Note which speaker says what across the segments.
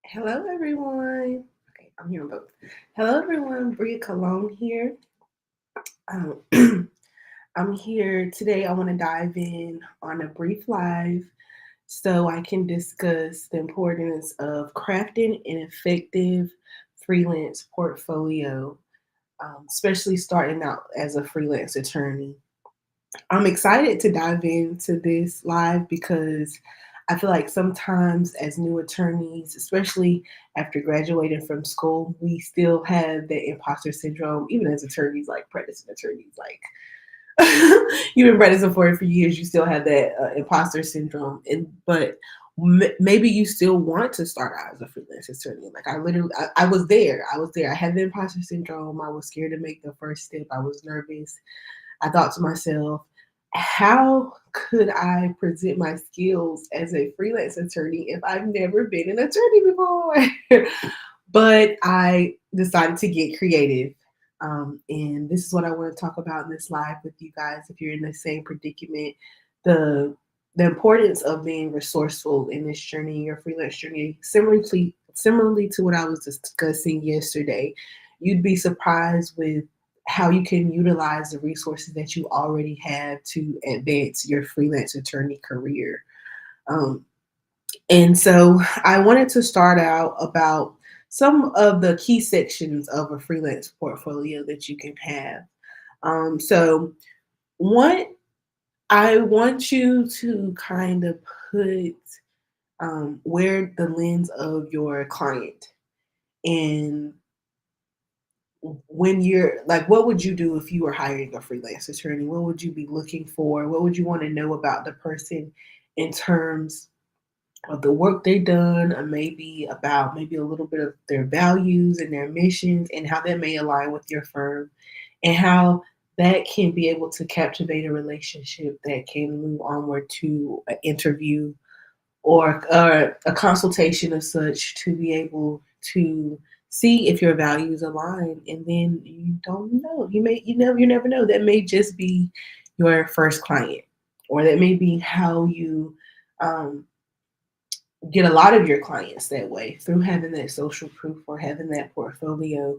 Speaker 1: Hello, everyone. Okay, I'm hearing both. Hello, everyone. Bria Cologne here. Um, I'm here today. I want to dive in on a brief live so I can discuss the importance of crafting an effective freelance portfolio, especially starting out as a freelance attorney. I'm excited to dive into this live because I feel like sometimes as new attorneys, especially after graduating from school, we still have that imposter syndrome, even as attorneys, like practicing attorneys, like you've been practicing for it for years, you still have that imposter syndrome. But maybe you still want to start out as a freelance attorney. Like I was there. I was there. I had the imposter syndrome. I was scared to make the first step. I was nervous. I thought to myself, how could I present my skills as a freelance attorney if I've never been an attorney before? But I decided to get creative. And this is what I want to talk about in this live with you guys. If you're in the same predicament, the the importance of being resourceful in this journey, your freelance journey, similarly to what I was discussing yesterday, you'd be surprised with how you can utilize the resources that you already have to advance your freelance attorney career. Um, and so I wanted to start out about some of the key sections of a freelance portfolio that you can have. So, one, I want you to kind of put where the lens of your client and when you're like, what would you do if you were hiring a freelance attorney? What would you be looking for? What would you want to know about the person in terms of the work they've done, or maybe a little bit of their values and their missions, and how that may align with your firm, and how that can be able to captivate a relationship that can move onward to an interview or a consultation of such to be able to see if your values align. And then you don't know, you never know, that may just be your first client, or that may be how you um, get a lot of your clients that way, through having that social proof or having that portfolio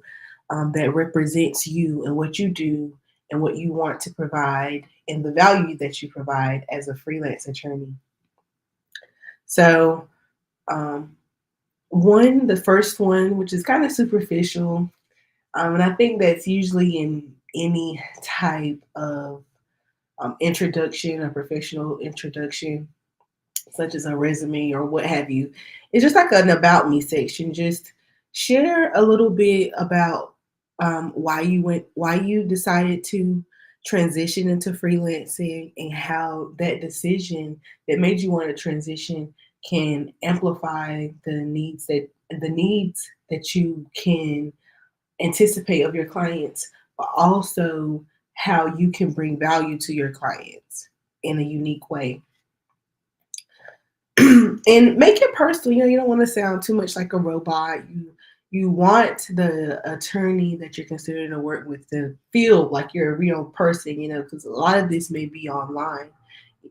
Speaker 1: that represents you and what you do and what you want to provide and the value that you provide as a freelance attorney. So, um, the first one, which is kind of superficial, and I think that's usually in any type of introduction, a professional introduction, such as a resume or what have you. It's just like an about me section. Just share a little bit about why you decided to transition into freelancing, and how that decision that made you want to transition can amplify the needs that you can anticipate of your clients, but also how you can bring value to your clients in a unique way. And make it personal. You don't want to sound too much like a robot. You want the attorney that you're considering to work with to feel like you're a real person. Because a lot of this may be online.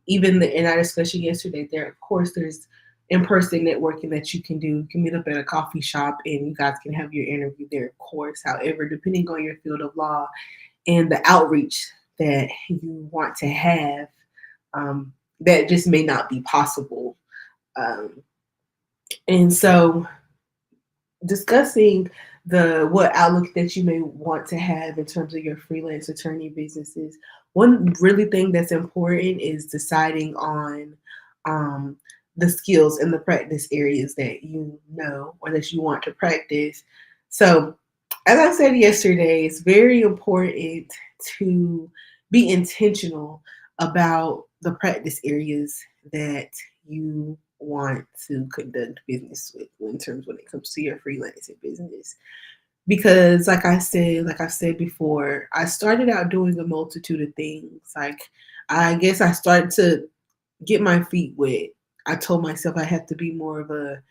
Speaker 1: Even in our discussion yesterday, there's in-person networking that you can do. You can meet up at a coffee shop and you guys can have your interview there, of course. However, depending on your field of law and the outreach that you want to have, that just may not be possible. Um, and so discussing the what outlook that you may want to have in terms of your freelance attorney businesses. One really thing that's important is deciding on um, the skills and the practice areas that you know or that you want to practice. So, as I said yesterday, it's very important to be intentional about the practice areas that you want to conduct business with in terms when it comes to your freelancing business. Because like I said before, I started out doing a multitude of things. Like I guess I started to get my feet wet. I told myself I have to be more of a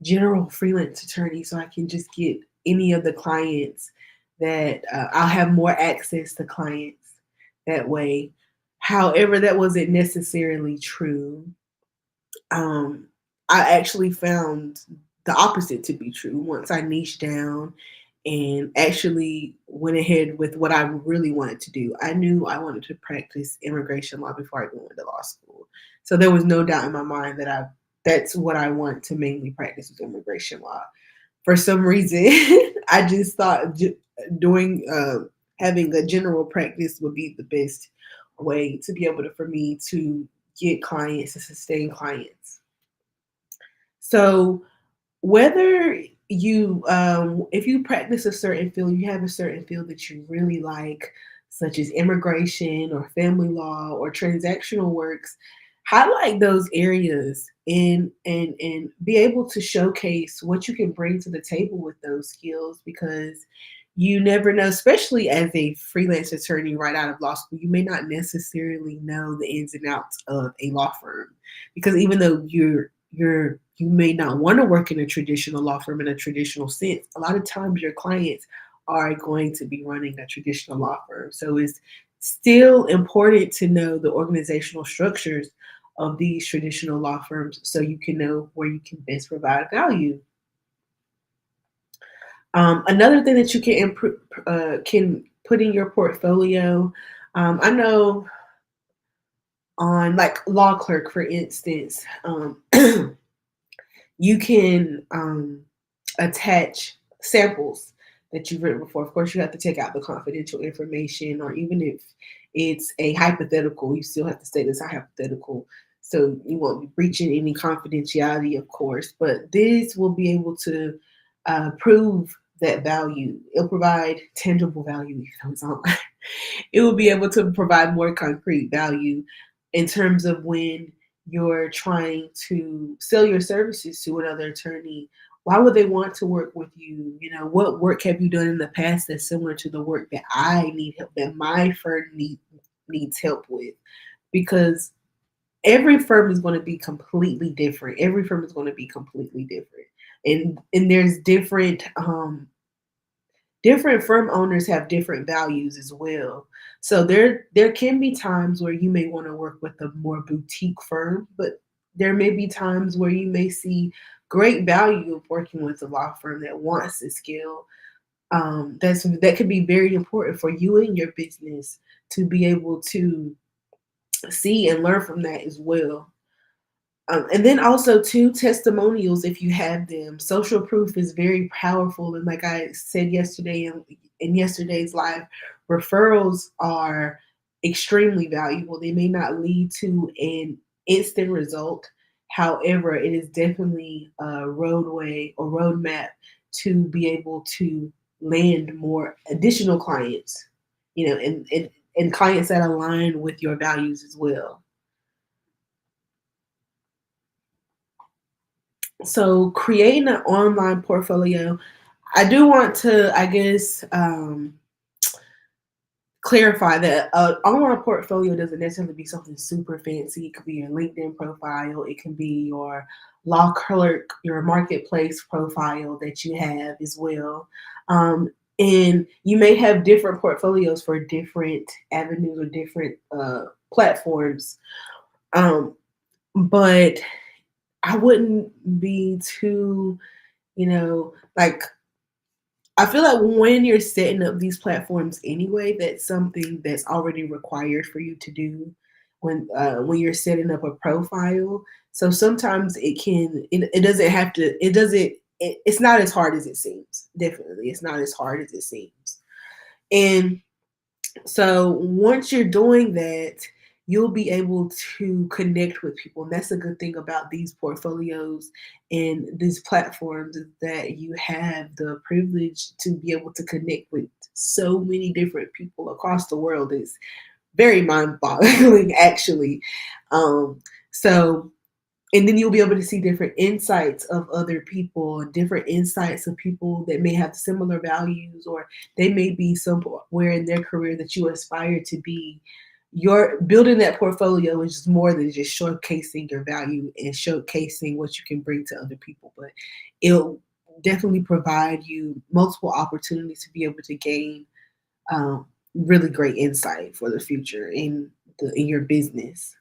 Speaker 1: general freelance attorney so I can just get any of the clients that I'll have more access to clients that way. However, that wasn't necessarily true. um, I actually found the opposite to be true. Once I niched down and actually went ahead with what I really wanted to do, I knew I wanted to practice immigration law before I went to law school. So there was no doubt in my mind that that's what I want to mainly practice with immigration law. For some reason, I just thought doing having a general practice would be the best way to be able to for me to get clients and sustain clients. So whether you if you practice a certain field, you have a certain field that you really like, such as immigration or family law or transactional works, highlight those areas and be able to showcase what you can bring to the table with those skills, because you never know, especially as a freelance attorney right out of law school, you may not necessarily know the ins and outs of a law firm, because even though you may not want to work in a traditional law firm in a traditional sense, a lot of times your clients are going to be running a traditional law firm. So it's still important to know the organizational structures of these traditional law firms so you can know where you can best provide value. Another thing that you can improve, can put in your portfolio. I know on like law clerk, for instance, you can attach samples that you've written before. Of course, you have to take out the confidential information, or even if it's a hypothetical, you still have to state it's a hypothetical. So you won't be breaching any confidentiality, of course, but this will be able to prove that value. It'll provide tangible value, even though it's online. It will be able to provide more concrete value in terms of when you're trying to sell your services to another attorney. Why would they want to work with you? You know, what work have you done in the past that's similar to the work that I need help, that my firm needs help with? Because every firm is going to be completely different. Every firm is going to be completely different. And there's different firm owners have different values as well. So there can be times where you may want to work with a more boutique firm, but there may be times where you may see great value of working with a law firm that wants to scale. That could be very important for you and your business to be able to see and learn from that as well. And then also too, testimonials, if you have them. Social proof is very powerful. And like I said yesterday in yesterday's live, referrals are extremely valuable. They may not lead to an instant result. However, it is definitely a roadway or roadmap to be able to land more additional clients, you know, and clients that align with your values as well. So creating an online portfolio, I do want to, I guess, clarify that an online portfolio doesn't necessarily be something super fancy. It could be your LinkedIn profile, it can be your law clerk, your marketplace profile that you have as well. And you may have different portfolios for different avenues or different platforms. Um, but I wouldn't be too, like I feel like when you're setting up these platforms anyway, that's something that's already required for you to do when you're setting up a profile. So sometimes it doesn't have to it doesn't it's not as hard as it seems. Definitely, it's not as hard as it seems. And so once you're doing that, you'll be able to connect with people. And that's a good thing about these portfolios and these platforms, is that you have the privilege to be able to connect with so many different people across the world. It's very mind-boggling, actually. So and then you'll be able to see different insights of other people, different insights of people that may have similar values, or they may be somewhere in their career that you aspire to be. Your building that portfolio is just more than just showcasing your value and showcasing what you can bring to other people, but it'll definitely provide you multiple opportunities to be able to gain really great insight for the future in your business.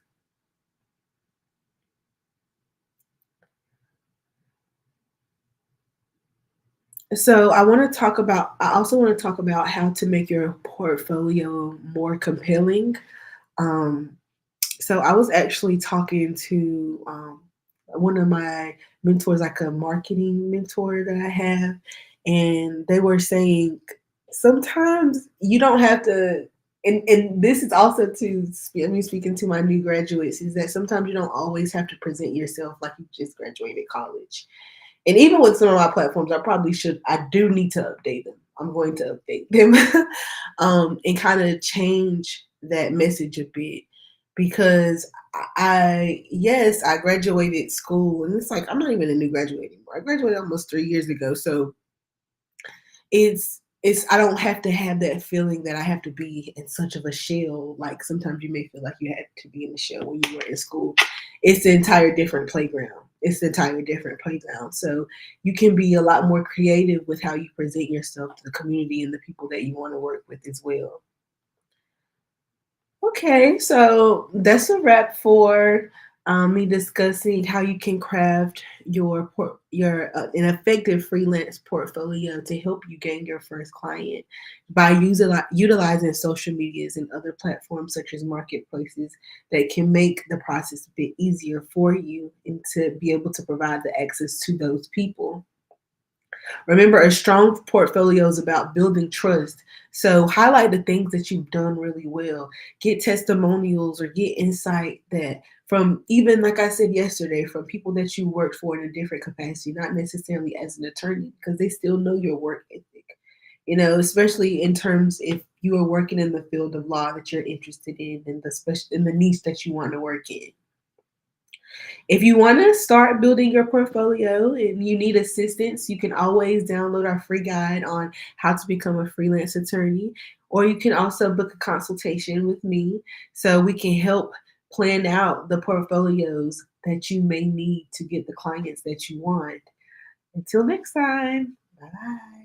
Speaker 1: So I also want to talk about how to make your portfolio more compelling. Um, so I was actually talking to one of my mentors, like a marketing mentor that I have, and they were saying sometimes you don't have to. And this is also me speaking to my new graduates, is that sometimes you don't always have to present yourself like you just graduated college. And even with some of my platforms, I do need to update them. I'm going to update them and kind of change that message a bit because yes, I graduated school and it's like, I'm not even a new graduate anymore. I graduated almost 3 years ago. So I don't have to have that feeling that I have to be in such of a shell. Like sometimes you may feel like you had to be in the shell when you were in school. It's the entire different playground. It's the entire different playground. So you can be a lot more creative with how you present yourself to the community and the people that you want to work with as well. Okay, so that's a wrap for me discussing how you can craft your an effective freelance portfolio to help you gain your first client by utilizing social medias and other platforms such as marketplaces that can make the process a bit easier for you and to be able to provide the access to those people. Remember, a strong portfolio is about building trust. So highlight the things that you've done really well. Get testimonials or get insight that from, even like I said yesterday, from people that you worked for in a different capacity, not necessarily as an attorney, because they still know your work ethic. Especially in terms if you are working in the field of law that you're interested in and the niche that you want to work in. If you want to start building your portfolio and you need assistance, you can always download our free guide on how to become a freelance attorney, or you can also book a consultation with me so we can help plan out the portfolios that you may need to get the clients that you want. Until next time, bye bye.